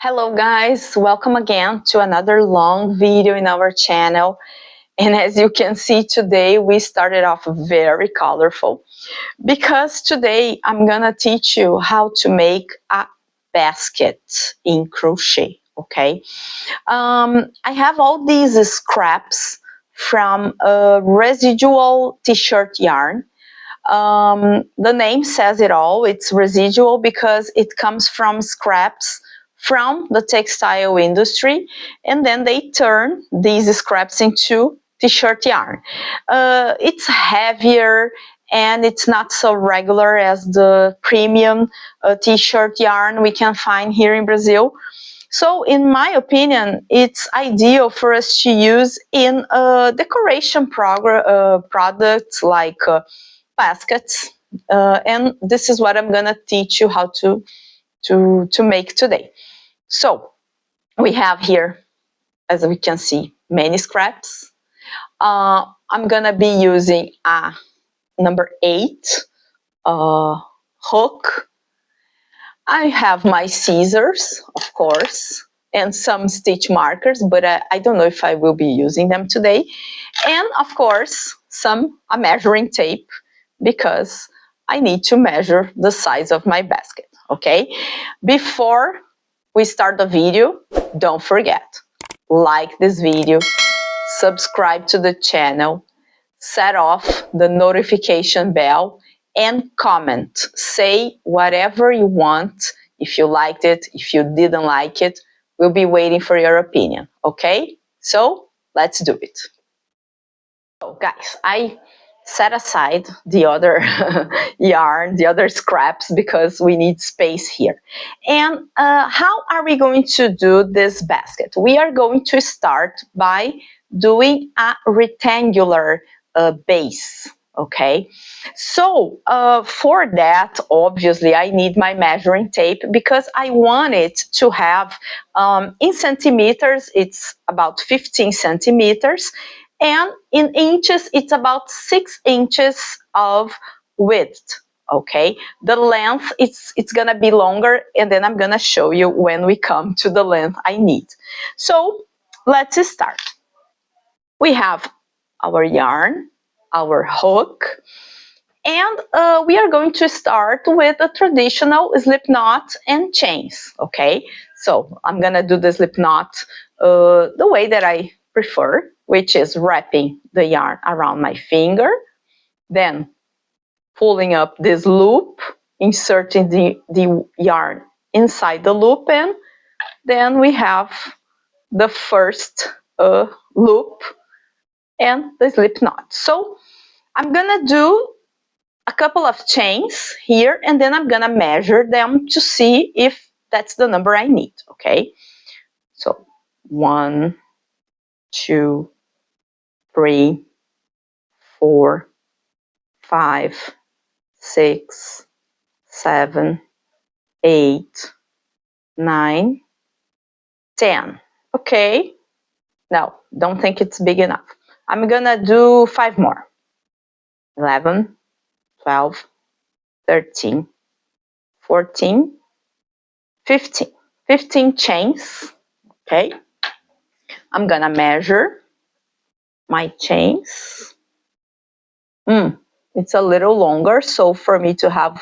Hello guys, welcome again to another long video in our channel. And as you can see today, we started off very colorful because today I'm gonna teach you how to make a basket in crochet, okay? I have all these scraps from a residual t-shirt yarn. The name says it all, it's residual because it comes from scraps from the textile industry, and then they turn these scraps into t-shirt yarn. It's heavier and it's not so regular as the premium t-shirt yarn we can find here in Brazil. So in my opinion, it's ideal for us to use in decoration products like baskets, and this is what I'm gonna teach you how to make today. So we have here, as we can see, many scraps. I'm gonna be using a number 8 hook. I have my scissors, of course, and some stitch markers, but I don't know if I will be using them today. And of course, a measuring tape, because I need to measure the size of my basket, okay? Before we start the video, don't forget, like this video, subscribe to the channel, set off the notification bell, and comment. Say whatever you want. If you liked it, if you didn't like it, we'll be waiting for your opinion, okay? So let's do it. So guys, I set aside the other yarn, the other scraps, because we need space here. And how are we going to do this basket? We are going to start by doing a rectangular base, okay? So for that, obviously, I need my measuring tape because I want it to have, in centimeters, it's about 15 centimeters, and in inches, it's about 6 inches of width, okay? The length, it's gonna be longer, and then I'm gonna show you when we come to the length I need. So let's start. We have our yarn, our hook, and we are going to start with a traditional slip knot and chains, okay? So I'm gonna do the slip knot the way that I prefer, which is wrapping the yarn around my finger, then pulling up this loop, inserting the yarn inside the loop, and then we have the first loop and the slip knot. So I'm gonna do a couple of chains here, and then I'm gonna measure them to see if that's the number I need, okay? So 1, 2, 3, 4, 5, 6, 7, 8, 9, 10. Okay, no, don't think it's big enough. I'm gonna do 5 more. 11, 12, 13, 14, 15. 15 chains, okay? I'm gonna measure my chains. It's a little longer, so for me to have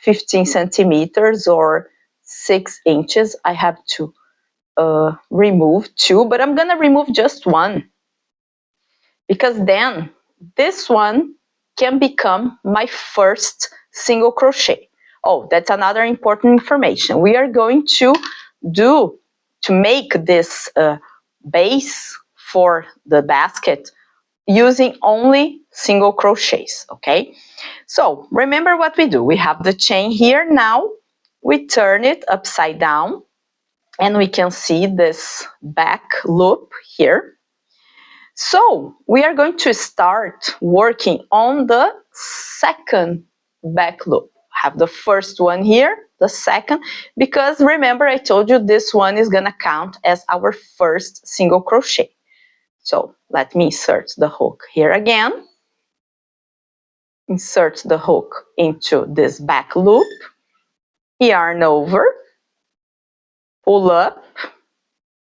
15 centimeters or 6 inches, I have to remove 2, but I'm gonna remove just 1, because then this one can become my first single crochet. Oh, that's another important information. We are going to make this base for the basket using only single crochets, okay? So remember what we do. We have the chain here. Now we turn it upside down, and we can see this back loop here. So we are going to start working on the second back loop. Have the first one here, the second, because remember I told you this one is gonna count as our first single crochet. So let me insert the hook here again. Insert the hook into this back loop, yarn over, pull up,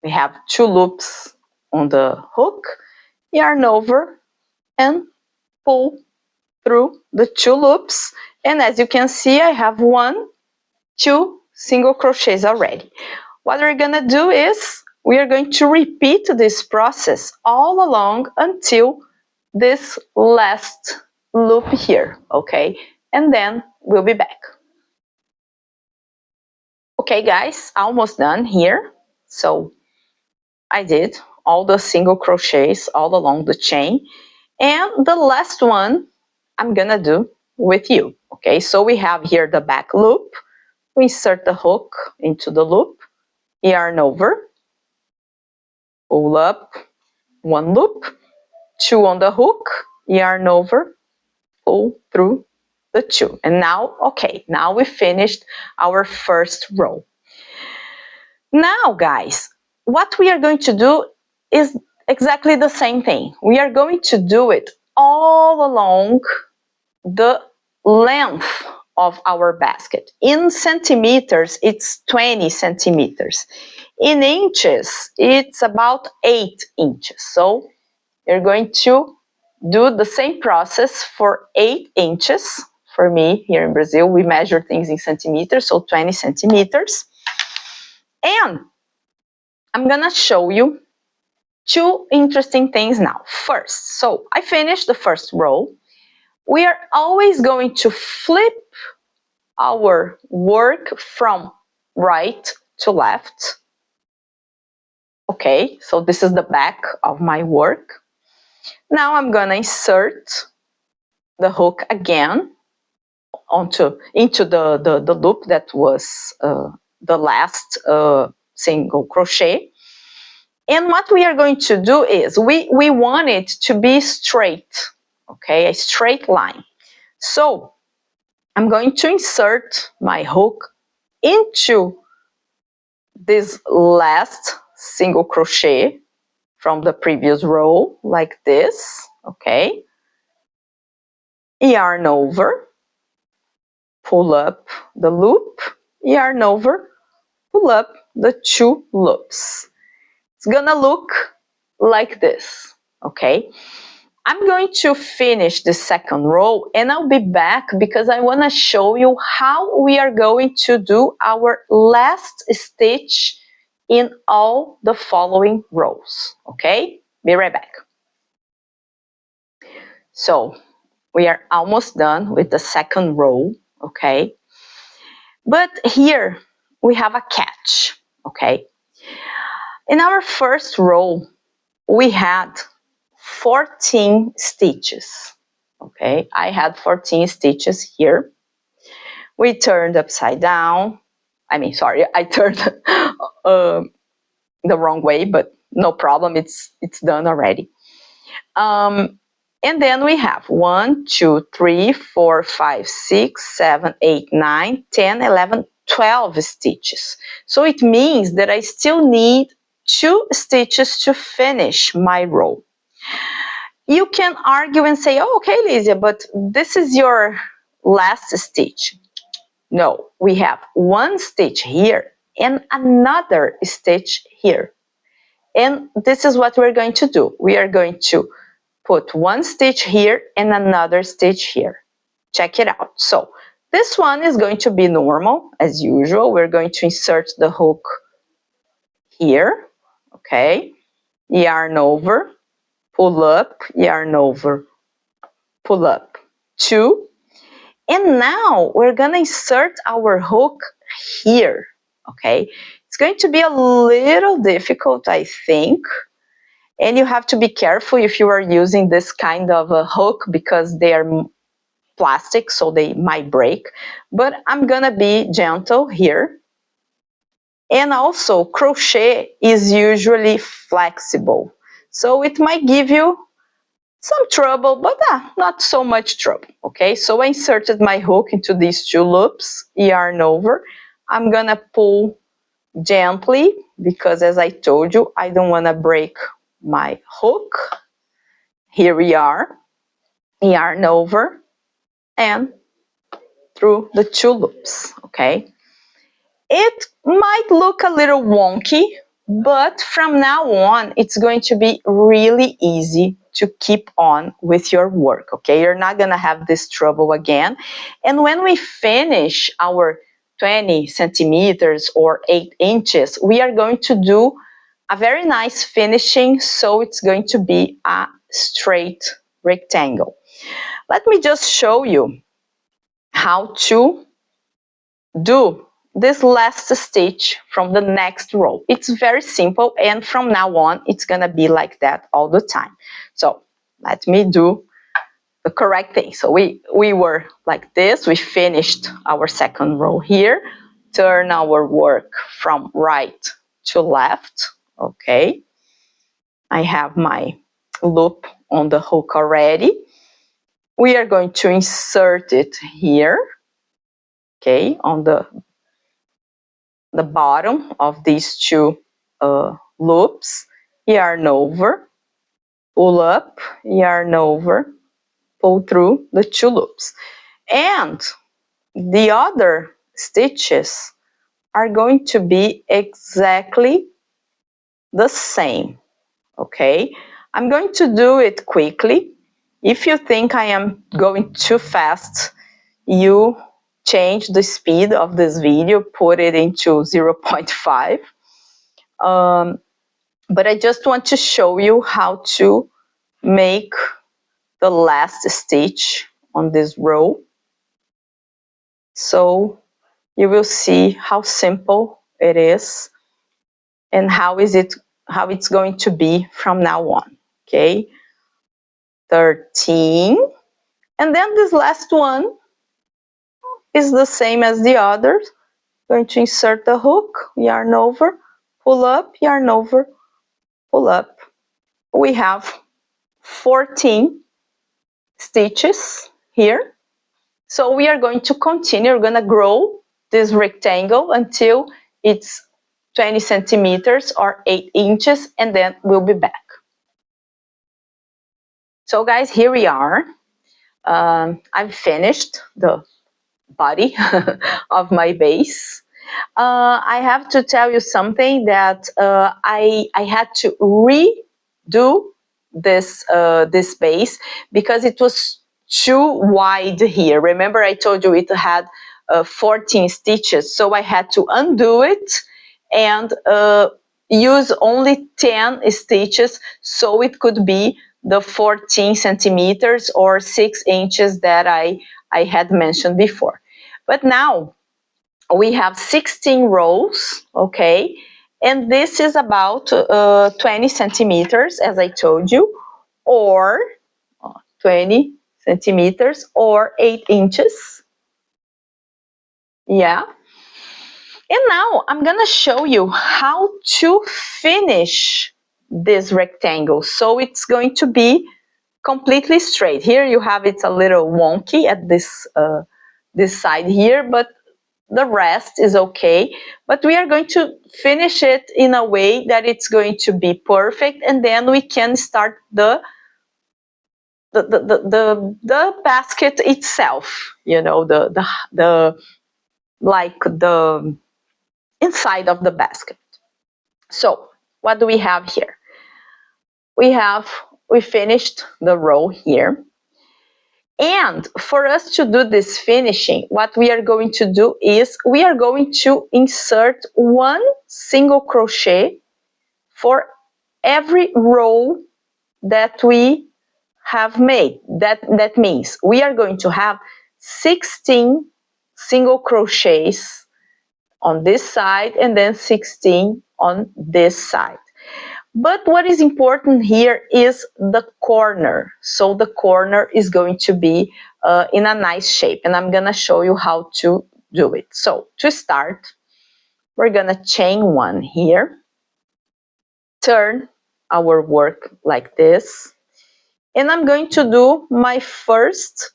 we have 2 loops on the hook, yarn over, and pull through the 2 loops. And as you can see, I have 1, 2 single crochets already. What we're gonna do is we are going to repeat this process all along until this last loop here, okay? And then we'll be back. Okay guys, almost done here. So I did all the single crochets all along the chain, and the last one I'm gonna do with you. Okay, so we have here the back loop, we insert the hook into the loop, yarn over, pull up, 1 loop, 2 on the hook, yarn over, pull through the 2. And now, okay, now we finished our first row. Now guys, what we are going to do is exactly the same thing. We are going to do it all along the length of our basket. In centimeters, it's 20 centimeters. In inches, it's about 8 inches. So you're going to do the same process for 8 inches. For me, here in Brazil, we measure things in centimeters, so 20 centimeters. And I'm gonna show you 2 interesting things now. First, so I finished the first row. We are always going to flip our work from right to left. Okay, so this is the back of my work. Now I'm gonna insert the hook again into the loop that was the last single crochet. And what we are going to do is we want it to be straight, okay, a straight line. So I'm going to insert my hook into this last single crochet from the previous row, like this, okay. Yarn over, pull up the loop, yarn over, pull up the 2 loops. It's gonna look like this, okay. I'm going to finish the second row and I'll be back because I want to show you how we are going to do our last stitch in all the following rows, okay? Be right back. So we are almost done with the second row, okay? But here we have a catch, okay? In our first row, we had 14 stitches, okay. I had 14 stitches here. We turned upside down. I turned the wrong way, but no problem, it's done already. And then we have 1, 2, 3, 4, 5, 6, 7, 8, 9, 10, 11, 12 stitches. So it means that I still need 2 stitches to finish my row. You can argue and say, oh, okay, Lysia, but this is your last stitch. No, we have 1 stitch here and another stitch here. And this is what we're going to do. We are going to put 1 stitch here and another stitch here. Check it out. So this one is going to be normal, as usual. We're going to insert the hook here, okay? Yarn over, pull up, yarn over, pull up, 2. And now we're gonna insert our hook here, okay? It's going to be a little difficult, I think. And you have to be careful if you are using this kind of a hook because they are plastic, so they might break. But I'm gonna be gentle here. And also, crochet is usually flexible. So it might give you some trouble, but not so much trouble, okay? So I inserted my hook into these 2 loops, yarn over. I'm gonna pull gently because, as I told you, I don't wanna break my hook. Here we are, yarn over and through the 2 loops, okay? It might look a little wonky, but from now on, it's going to be really easy to keep on with your work, okay? You're not gonna have this trouble again. And when we finish our 20 centimeters or 8 inches, we are going to do a very nice finishing, so it's going to be a straight rectangle. Let me just show you how to do this last stitch from the next row. It's very simple, and from now on it's gonna be like that all the time. So let me do the correct thing. So we were like this, we finished our second row here, turn our work from right to left, okay? I have my loop on the hook already. We are going to insert it here, okay, on the bottom of these two loops, yarn over, pull up, yarn over, pull through the two loops. And the other stitches are going to be exactly the same, okay? I'm going to do it quickly. If you think I am going too fast, you change the speed of this video, put it into 0.5. But I just want to show you how to make the last stitch on this row. So you will see how simple it is and how it's going to be from now on. Okay, 13. And then this last one is the same as the others. Going to insert the hook, yarn over, pull up, yarn over, pull up. We have 14 stitches here. So we are going to continue, we're gonna grow this rectangle until it's 20 centimeters or 8 inches, and then we'll be back. So guys, here we are. I've finished the body of my base. I have to tell you something that I had to redo this base because it was too wide here. Remember I told you it had 14 stitches, so I had to undo it and use only 10 stitches so it could be the 14 centimeters or 6 inches that I had mentioned before. But now we have 16 rows, okay? And this is about 20 centimeters, as I told you, or 20 centimeters or 8 inches. Yeah. And now I'm gonna show you how to finish this rectangle. So it's going to be completely straight. Here you have it's a little wonky at this side here, but the rest is okay. But we are going to finish it in a way that it's going to be perfect, and then we can start the basket itself, you know, the like the inside of the basket. So what do we have here? We finished the row here. And for us to do this finishing, what we are going to do is we are going to insert one single crochet for every row that we have made. That means we are going to have 16 single crochets on this side and then 16 on this side. But what is important here is the corner. So the corner is going to be in a nice shape, and I'm gonna show you how to do it. So to start, we're gonna chain one here, turn our work like this, and I'm going to do my first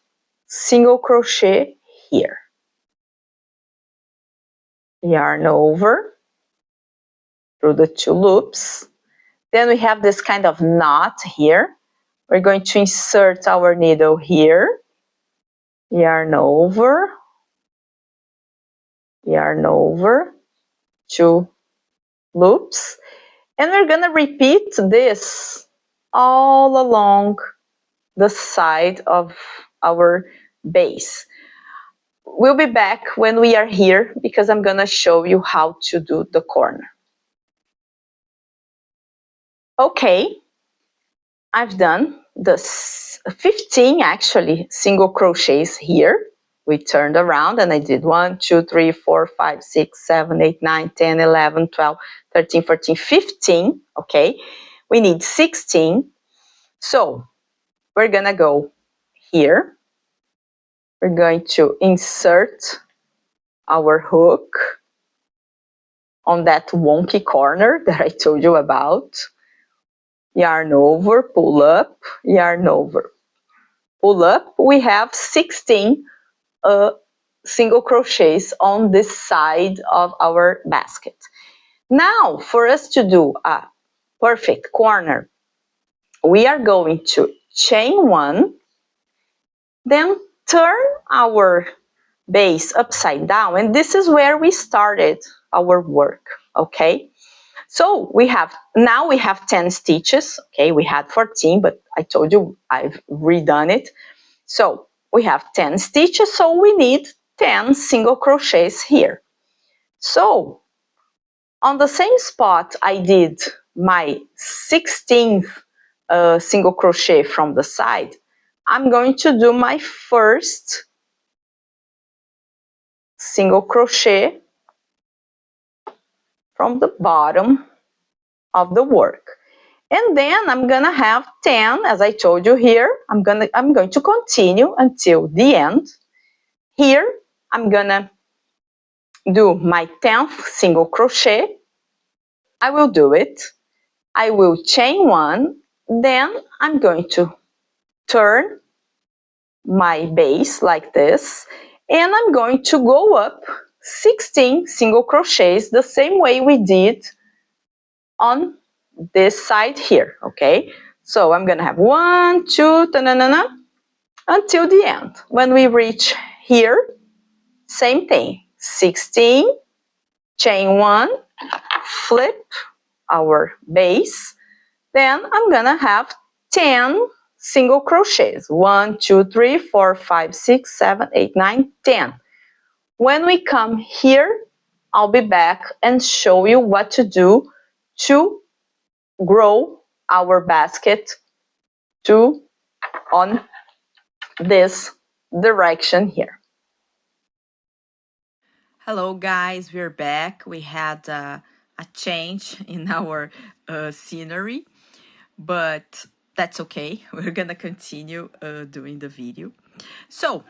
single crochet here. Yarn over through the two loops. Then we have this kind of knot here. We're going to insert our needle here, yarn over, 2 loops, and we're gonna repeat this all along the side of our base. We'll be back when we are here because I'm gonna show you how to do the corner. Okay, I've done the 15 actually single crochets here. We turned around and I did 1, 2, 3, 4, 5, 6, 7, 8, 9, 10, 11, 12, 13, 14, 15. Okay, we need 16. So we're gonna go here. We're going to insert our hook on that wonky corner that I told you about. Yarn over, pull up, yarn over, pull up. We have 16 single crochets on this side of our basket. Now, for us to do a perfect corner, we are going to chain 1, then turn our base upside down, and this is where we started our work, okay? So now we have 10 stitches, okay? We had 14, but I told you I've redone it. So we have 10 stitches, so we need 10 single crochets here. So on the same spot I did my 16th single crochet from the side, I'm going to do my first single crochet from the bottom of the work. And then I'm gonna have 10, as I told you here. I'm going to continue until the end. Here, I'm gonna do my 10th single crochet. I will do it. I will chain 1, then I'm going to turn my base like this, and I'm going to go up 16 single crochets the same way we did on this side here, okay? So I'm gonna have 1, 2, until the end. When we reach here, same thing, 16, chain 1, flip our base, then I'm gonna have 10 single crochets, 1, 2, 3, 4, 5, 6, 7, 8, 9, 10. When we come here, I'll be back and show you what to do to grow our basket on this direction here. Hello guys, we're back. We had a change in our scenery, but that's okay. We're gonna continue doing the video. So,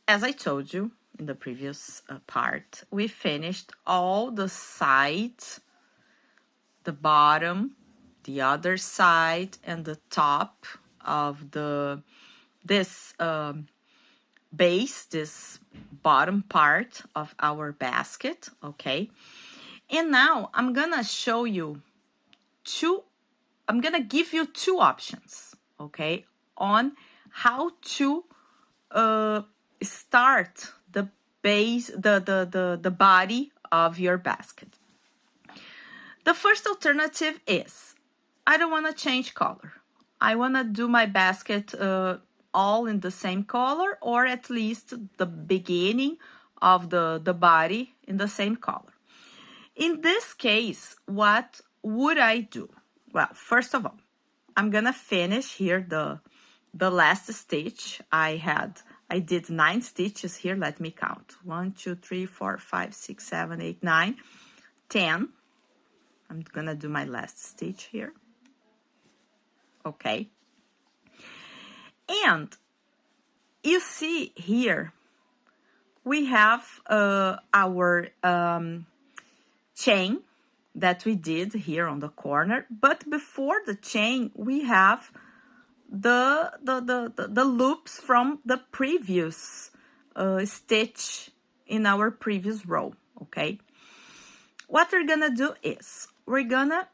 as I told you in the previous part, we finished all the sides, the bottom, the other side, and the top of this base, this bottom part of our basket, okay? And now I'm gonna show you I'm gonna give you 2 options, okay, on how to start the base, the body of your basket. The first alternative is, I don't wanna change color. I wanna do my basket all in the same color, or at least the beginning of the body in the same color. In this case, what would I do? Well, first of all, I'm gonna finish here the last stitch I did 9 stitches here. Let me count. 1, 2, 3, 4, 5, 6, 7, 8, 9, 10. I'm gonna do my last stitch here. Okay. And you see here, we have our chain that we did here on the corner, but before the chain, we have the loops from the previous stitch in our previous row, okay? What we're gonna do is, we're gonna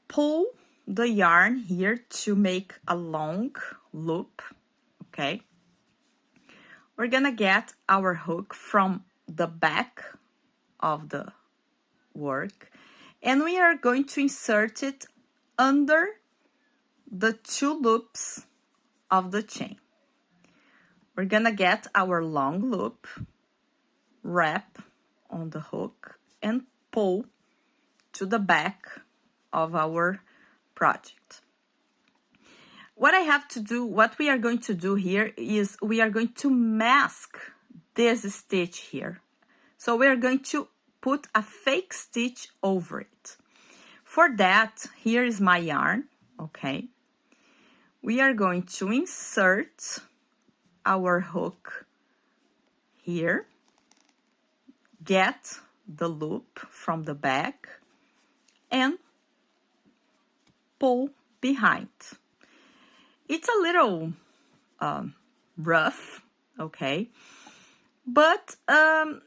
pull the yarn here to make a long loop, okay? We're gonna get our hook from the back of the work, and we are going to insert it under the 2 loops of the chain. We're gonna get our long loop, wrap on the hook, and pull to the back of our project. What we are going to do here is we are going to mask this stitch here. So we are going to put a fake stitch over it. For that, here is my yarn, okay? We are going to insert our hook here, get the loop from the back, and pull behind. It's a little rough, okay? But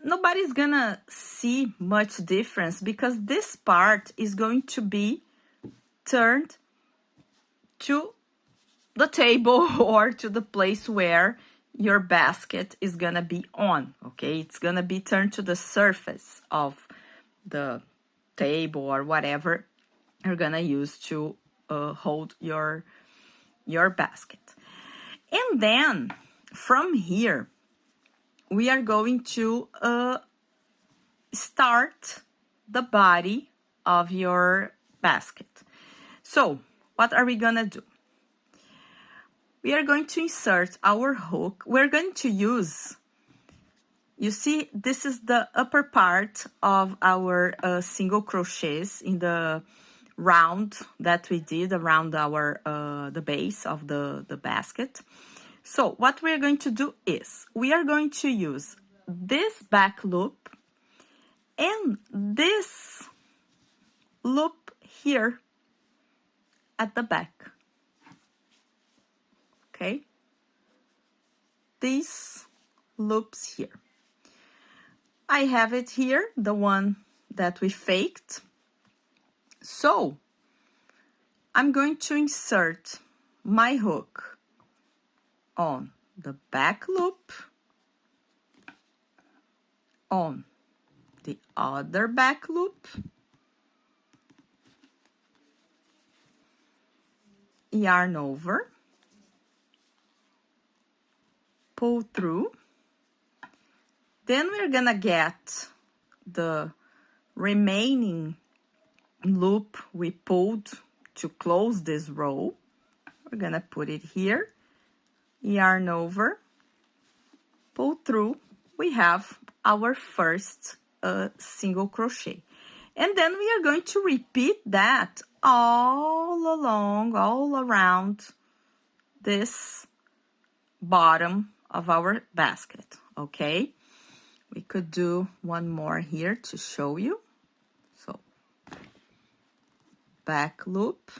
nobody's gonna see much difference because this part is going to be turned to the table or to the place where your basket is gonna be on, okay? It's gonna be turned to the surface of the table or whatever you're gonna use to hold your basket. And then from here, we are going to start the body of your basket. So what are we gonna do? We are going to insert our hook. We're going to use, you see, this is the upper part of our single crochets in the round that we did around our the base of the basket. So what we're going to do is we are going to use this back loop and this loop here at the back. Okay? These loops here. I have it here, the one that we faked. So I'm going to insert my hook on the back loop, on the other back loop, yarn over, pull through. Then we're gonna get the remaining loop we pulled to close this row. We're gonna put it here, yarn over, pull through. We have our first single crochet. And then we are going to repeat that all along, all around this bottom of our basket, okay? We could do one more here to show you. So, back loop,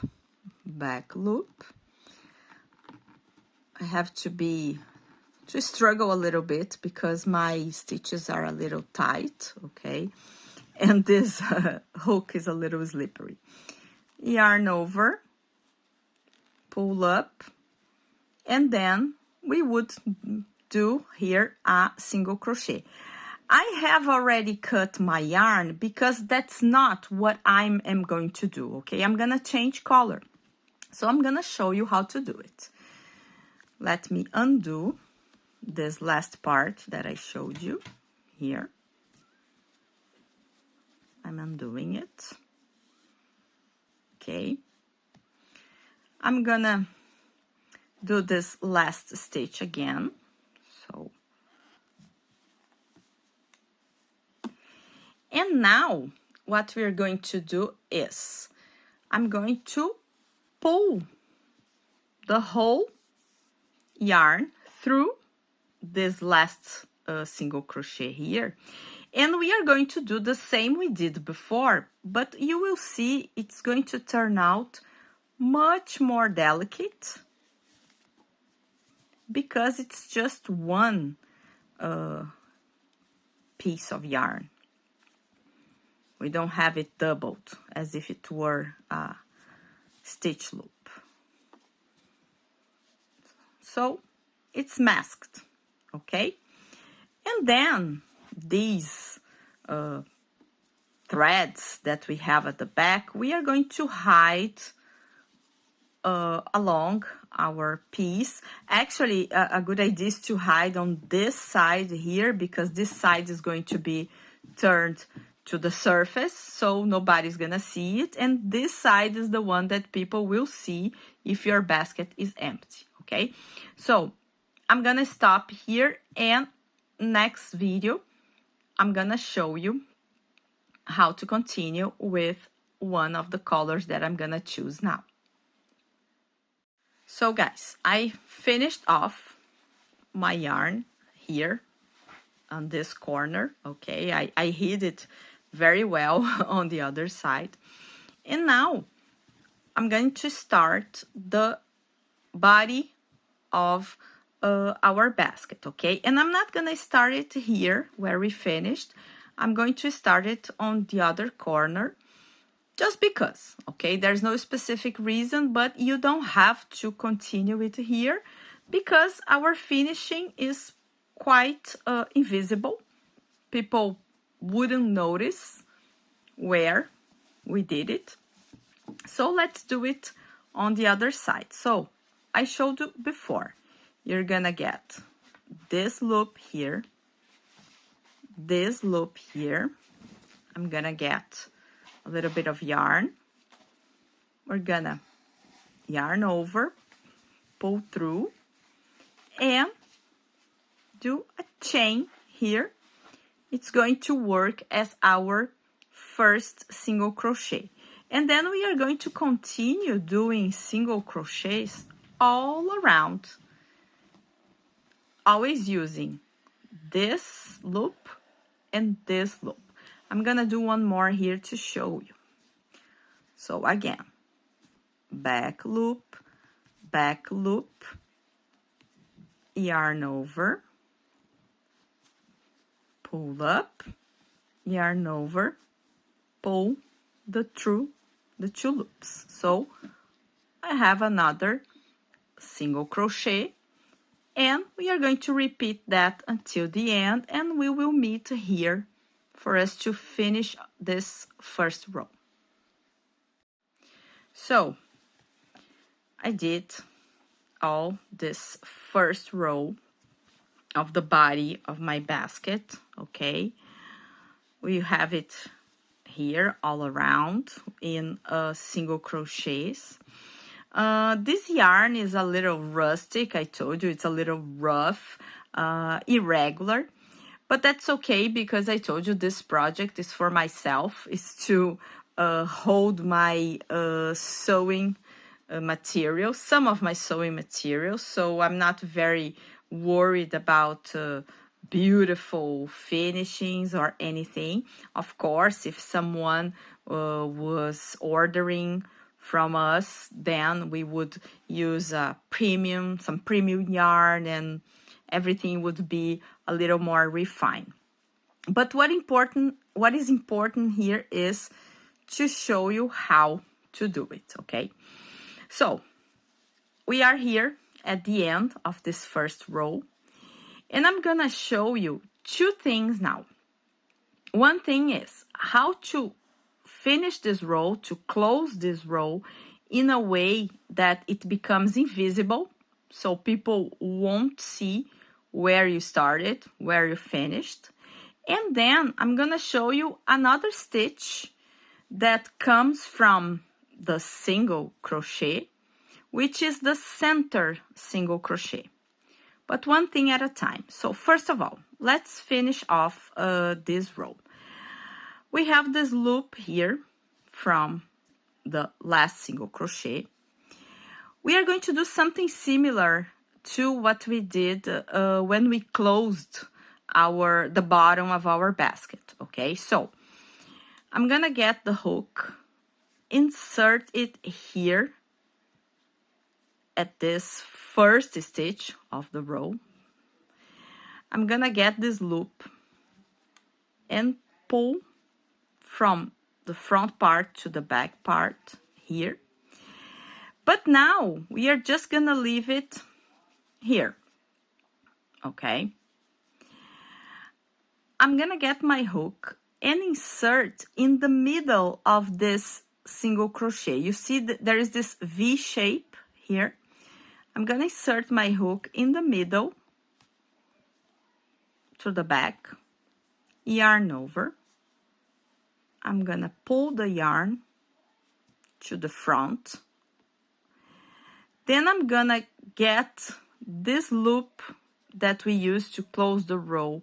back loop. I have to struggle a little bit because my stitches are a little tight, okay? And this hook is a little slippery. Yarn over, pull up, and then we would do here a single crochet. I have already cut my yarn because that's not what I am going to do, okay? I'm gonna change color. So I'm gonna show you how to do it. Let me undo this last part that I showed you here. I'm undoing it. Okay. I'm gonna do this last stitch again. So, and now what we're going to do is I'm going to pull the whole yarn through this last single crochet here, and we are going to do the same we did before, but you will see it's going to turn out much more delicate because it's just one piece of yarn. We don't have it doubled as if it were a stitch loop. So it's masked, okay? And then these threads that we have at the back, we are going to hide along our piece. Actually, a good idea is to hide on this side here, because this side is going to be turned to the surface, so nobody's gonna see it, and this side is the one that people will see if your basket is empty. Okay, so I'm gonna stop here, and next video I'm gonna show you how to continue with one of the colors that I'm gonna choose now. So guys, I finished off my yarn here on this corner. Okay, I hid it very well on the other side. And now I'm going to start the body of our basket, okay? And I'm not gonna start it here where we finished. I'm going to start it on the other corner, just because, okay? There's no specific reason, but you don't have to continue it here because our finishing is quite invisible. People wouldn't notice where we did it. So let's do it on the other side. So I showed you before, you're gonna get this loop here, this loop here. I'm gonna get a little bit of yarn. We're gonna yarn over, pull through, and do a chain here. It's going to work as our first single crochet. And then we are going to continue doing single crochets all around, always using this loop and this loop. I'm gonna do one more here to show you. So again, back loop, yarn over, pull up, yarn over, pull the two loops. So I have another single crochet, and we are going to repeat that until the end, and we will meet here for us to finish this first row. So I did all this first row of the body of my basket, okay? We have it here all around in single crochets. This yarn is a little rustic. I told you it's a little rough, irregular, but that's okay because I told you this project is for myself, is to hold my sewing material, some of my sewing material, so I'm not very worried about beautiful finishings or anything. Of course, if someone was ordering from us, then we would use some premium yarn, and everything would be a little more refined. But what is important here is to show you how to do it, okay? So we are here at the end of this first row, and I'm gonna show you two things now. One thing is how to finish this row, to close this row in a way that it becomes invisible, so people won't see where you started, where you finished. And then I'm gonna show you another stitch that comes from the single crochet, which is the center single crochet. But one thing at a time. So first of all, let's finish off this row. We have this loop here from the last single crochet. We are going to do something similar to what we did when we closed the bottom of our basket, okay? So I'm gonna get the hook, insert it here at this first stitch of the row. I'm gonna get this loop and pull from the front part to the back part here. But now we are just gonna leave it here, okay? I'm gonna get my hook and insert in the middle of this single crochet. You see that there is this V shape here. I'm gonna insert my hook in the middle to the back, yarn over. I'm gonna pull the yarn to the front. Then I'm gonna get this loop that we use to close the row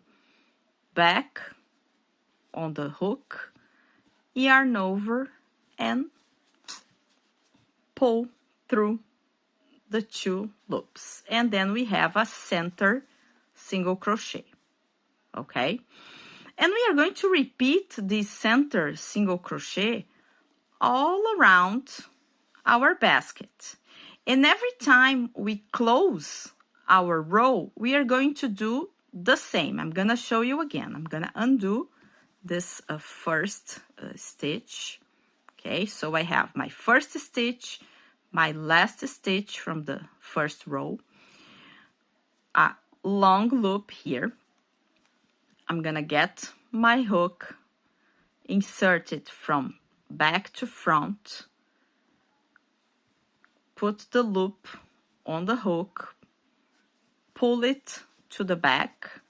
back on the hook, yarn over, and pull through the 2 loops. And then we have a center single crochet, okay? And we are going to repeat this center single crochet all around our basket. And every time we close our row, we are going to do the same. I'm gonna show you again. I'm gonna undo this first stitch. Okay, so I have my first stitch, my last stitch from the first row, a long loop here. I'm gonna get my hook, insert it from back to front, put the loop on the hook, pull it to the back.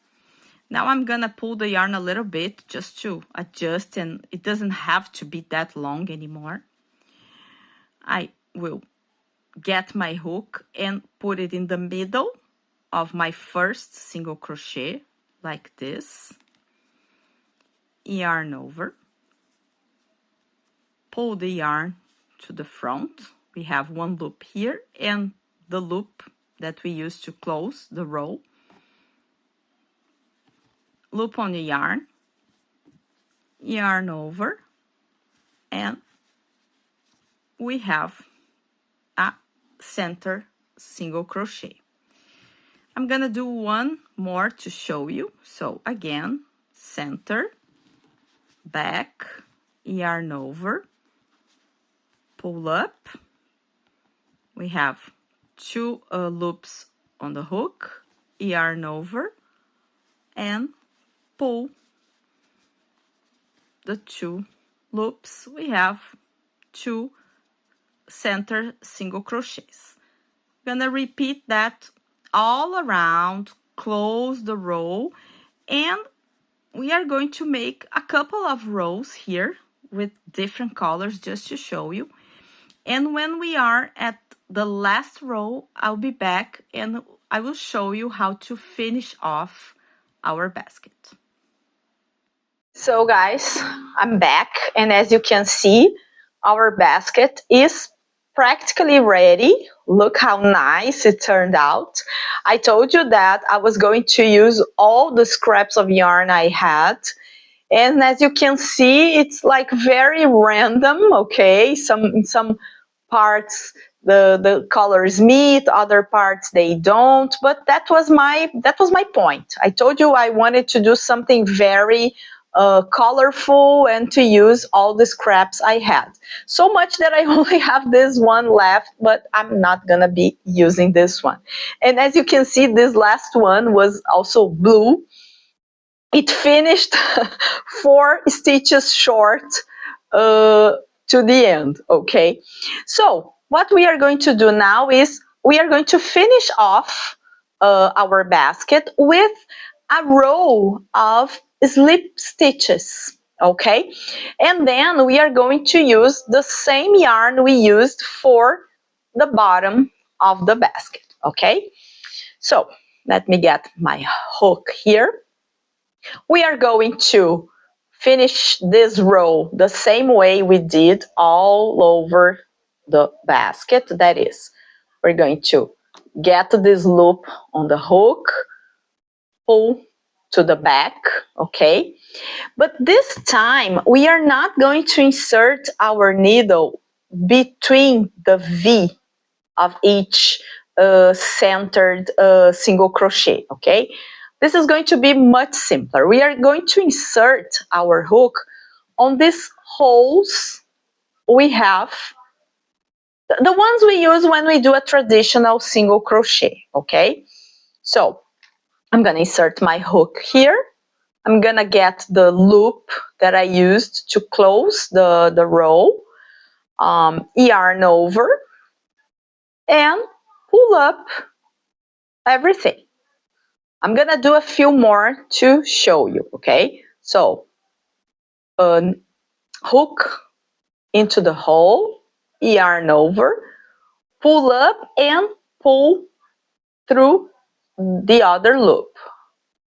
Now I'm gonna pull the yarn a little bit just to adjust, and it doesn't have to be that long anymore. I will get my hook and put it in the middle of my first single crochet like this, yarn over, pull the yarn to the front. We have 1 loop here and the loop that we use to close the row. Loop on the yarn, yarn over, and we have a center single crochet. I'm gonna do 1 more to show you. So again, center, back, yarn over, pull up. We have 2 loops on the hook, yarn over, and pull the 2 loops. We have 2 center single crochets. I'm gonna repeat that all around, close the row, and we are going to make a couple of rows here with different colors just to show you. And when we are at the last row, I'll be back and I will show you how to finish off our basket. So guys, I'm back, and as you can see, our basket is practically ready. Look how nice it turned out. I told you that I was going to use all the scraps of yarn I had, and as you can see, it's like very random, okay? Some parts the colors meet, other parts they don't, but that was my point. I told you I wanted to do something very colorful and to use all the scraps I had. So much that I only have this one left, but I'm not gonna be using this one. And as you can see, this last one was also blue. It finished 4 stitches short to the end, okay? So what we are going to do now is we are going to finish off our basket with a row of slip stitches, okay? And then we are going to use the same yarn we used for the bottom of the basket, okay? So let me get my hook here. We are going to finish this row the same way we did all over the basket. That is, we're going to get this loop on the hook, pull to the back, okay? But this time, we are not going to insert our needle between the V of each centered single crochet, okay? This is going to be much simpler. We are going to insert our hook on these holes we have, the ones we use when we do a traditional single crochet, okay? So I'm gonna insert my hook here. I'm gonna get the loop that I used to close the row, yarn over, and pull up everything. I'm gonna do a few more to show you, okay? So, hook into the hole, yarn over, pull up and pull through the other loop.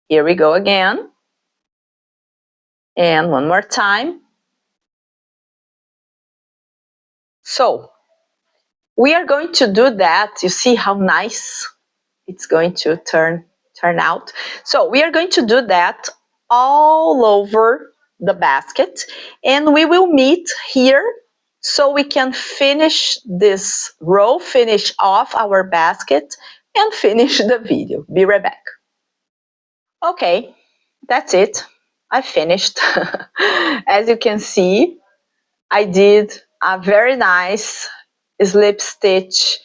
Here we go again. And one more time. So, we are going to do that. You see how nice it's going to turn out. So we are going to do that all over the basket, and we will meet here so we can finish this row, finish off our basket, and finish the video. Be right back. Okay, that's it. I finished. As you can see, I did a very nice slip stitch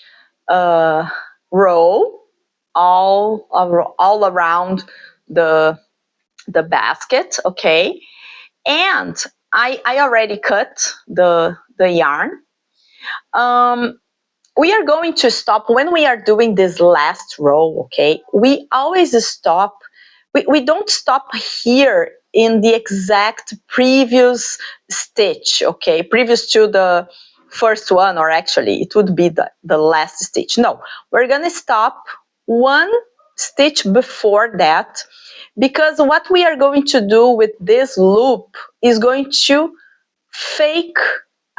row all around the basket, okay? And I already cut the yarn. We are going to stop when we are doing this last row, okay? We always stop. We don't stop here in the exact previous stitch, okay? Previous to the first one, or actually it would be the last stitch. No, we're gonna stop one stitch before that, because what we are going to do with this loop is going to fake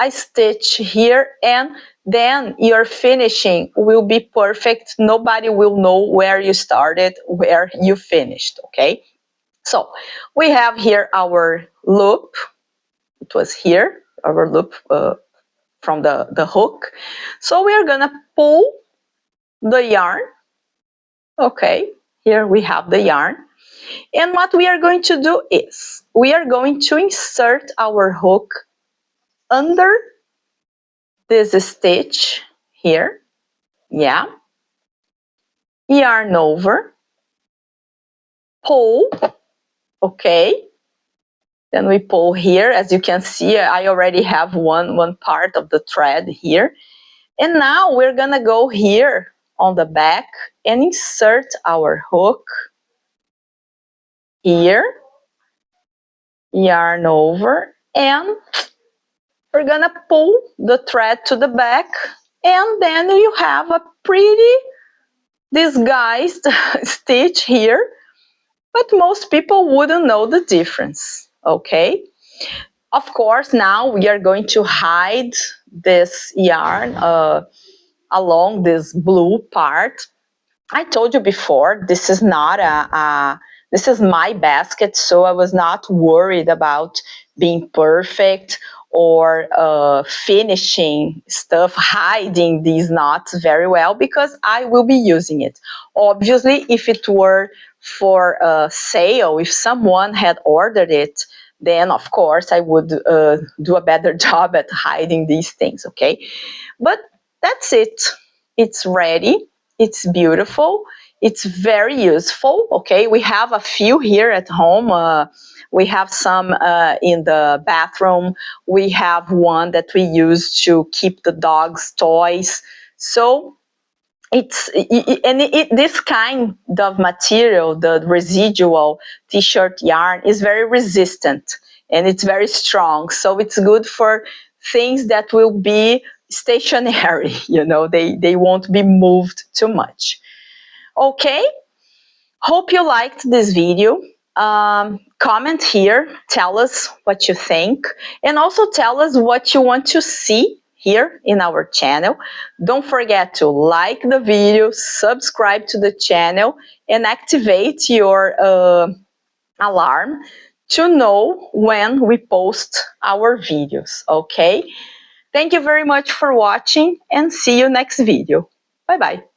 a stitch here, and then your finishing will be perfect. Nobody will know where you started, where you finished, okay? So we have here our loop. It was here, our loop from the hook. So we are gonna pull the yarn. Okay, here we have the yarn. And what we are going to do is, we are going to insert our hook under this stitch here. Yeah. Yarn over, pull, okay. Then we pull here. As you can see, I already have one part of the thread here. And now we're gonna go here on the back and insert our hook here, yarn over, and we're gonna pull the thread to the back, and then you have a pretty disguised stitch here, but most people wouldn't know the difference, okay? Of course, now we are going to hide this yarn along this blue part. I told you before, this is not this is my basket, so I was not worried about being perfect or finishing stuff, hiding these knots very well, because I will be using it. Obviously, if it were for sale, if someone had ordered it, then of course I would do a better job at hiding these things, okay? But that's it. It's ready. It's beautiful. It's very useful, okay? We have a few here at home. We have some in the bathroom. We have one that we use to keep the dog's toys. So this kind of material, the residual t-shirt yarn, is very resistant and it's very strong. So it's good for things that will be stationary, you know, they won't be moved too much. Okay, hope you liked this video. Comment here, tell us what you think, and also tell us what you want to see here in our channel. Don't forget to like the video, subscribe to the channel, and activate your alarm to know when we post our videos, okay? Thank you very much for watching, and see you next video. Bye bye.